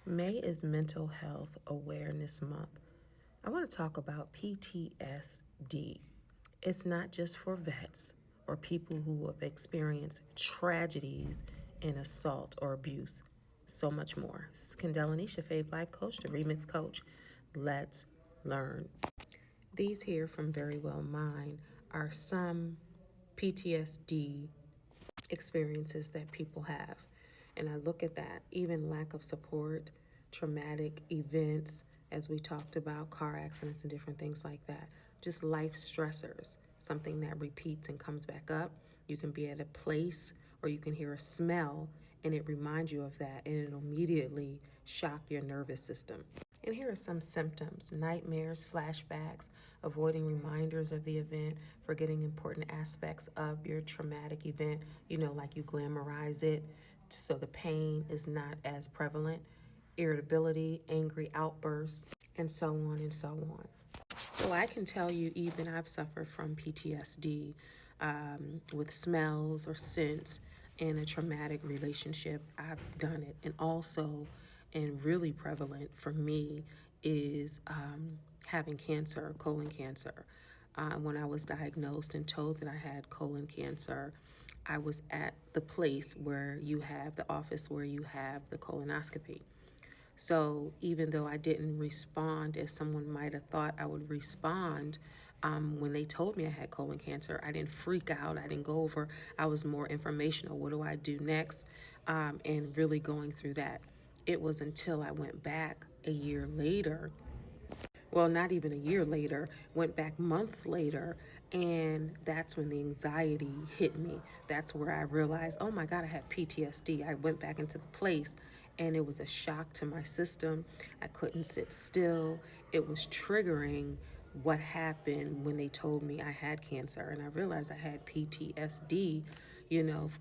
May is Mental Health Awareness Month. I want to talk about PTSD. It's not just for vets or people who have experienced tragedies in assault or abuse. So much more. This is Kendall Anisha, Fave Life Coach, the Remix Coach. Let's learn. These here from Very Well Mind are some PTSD experiences that people have. And I look at that, even lack of support, traumatic events, as we talked about, car accidents and different things like that. Just life stressors, something that repeats and comes back up. You can be at a place or you can hear a smell and it reminds you of that and it'll immediately shock your nervous system. And here are some symptoms: nightmares, flashbacks, avoiding reminders of the event, forgetting important aspects of your traumatic event, like you glamorize it so the pain is not as prevalent, irritability, angry outbursts, and so on and so on. So I can tell you, even I've suffered from PTSD with smells or scents in a traumatic relationship. I've done it. And also, and really prevalent for me, is having cancer, colon cancer. When I was diagnosed and told that I had colon cancer, I was at the place where you have the office where you have the colonoscopy. So even though I didn't respond as someone might have thought I would respond, when they told me I had colon cancer, I didn't freak out. I didn't go over. I was more informational. What do I do next? And really going through that. It was until I went back a year later, well, not even a year later, went back months later, and that's when the anxiety hit me. That's where I realized, oh my God, I had PTSD. I went back into the place, and it was a shock to my system. I couldn't sit still. It was triggering what happened when they told me I had cancer, and I realized I had PTSD,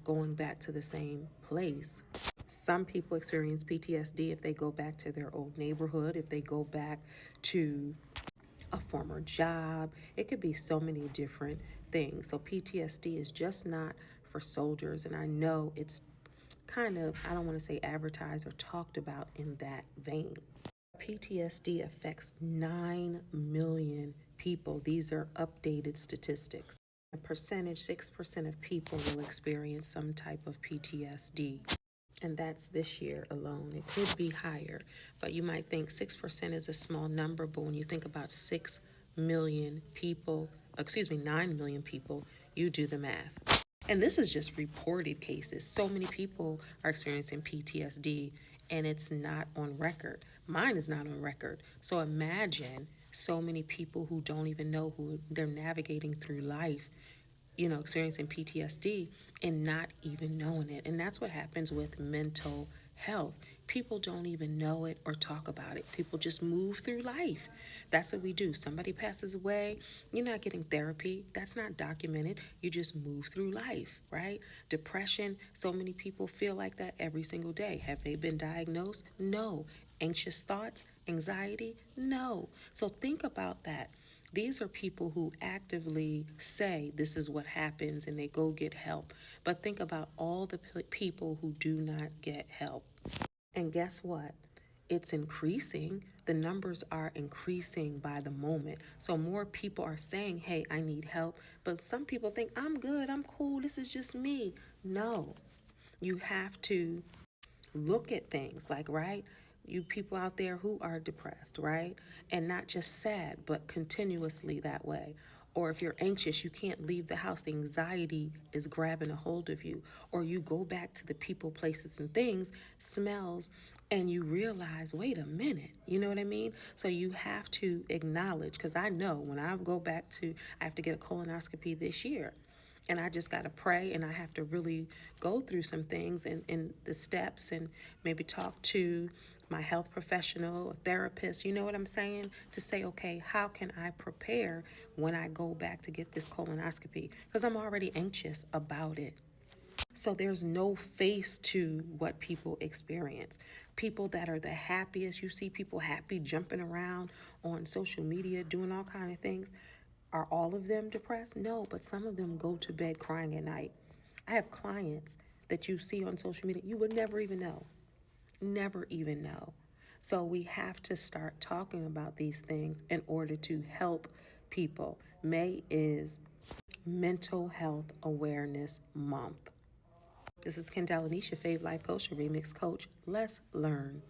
going back to the same place. Some people experience PTSD if they go back to their old neighborhood, if they go back to a former job. It could be so many different things. So PTSD is just not for soldiers. And I know it's kind of, I don't want to say advertised or talked about in that vein. PTSD affects 9 million people. These are updated statistics. A percentage, 6% of people will experience some type of PTSD. And that's this year alone. It could be higher, but you might think 6% is a small number, but when you think about 6 million people, 9 million people, you do the math. And this is just reported cases. So many people are experiencing PTSD and it's not on record. Mine is not on record. So imagine so many people who don't even know who they're navigating through life, experiencing PTSD and not even knowing it. And that's what happens with mental health. People don't even know it or talk about it. People just move through life. That's what we do. Somebody passes away, you're not getting therapy. That's not documented. You just move through life, right? Depression, so many people feel like that every single day. Have they been diagnosed? No. Anxious thoughts, anxiety? No. So think about that. These are people who actively say this is what happens and they go get help. But think about all the people who do not get help. And guess what? It's increasing. The numbers are increasing by the moment. So more people are saying, hey, I need help. But some people think, I'm good, I'm cool, this is just me. No, you have to look at things like, right? You people out there who are depressed, right? And not just sad, but continuously that way. Or if you're anxious, you can't leave the house. The anxiety is grabbing a hold of you. Or you go back to the people, places, and things, smells, and you realize, wait a minute, you know what I mean? So you have to acknowledge, because I know when I go back to, I have to get a colonoscopy this year. And I just got to pray and I have to really go through some things and the steps and maybe talk to my health professional, a therapist, you know what I'm saying? To say, okay, how can I prepare when I go back to get this colonoscopy? Because I'm already anxious about it. So there's no face to what people experience. People that are the happiest, you see people happy jumping around on social media, doing all kind of things. Are all of them depressed? No, but some of them go to bed crying at night. I have clients that you see on social media you would never even know. Never even know. So we have to start talking about these things in order to help people. May is Mental Health Awareness Month. This is Kendall Anisha, Fave Life Coach, and Remix Coach. Let's learn.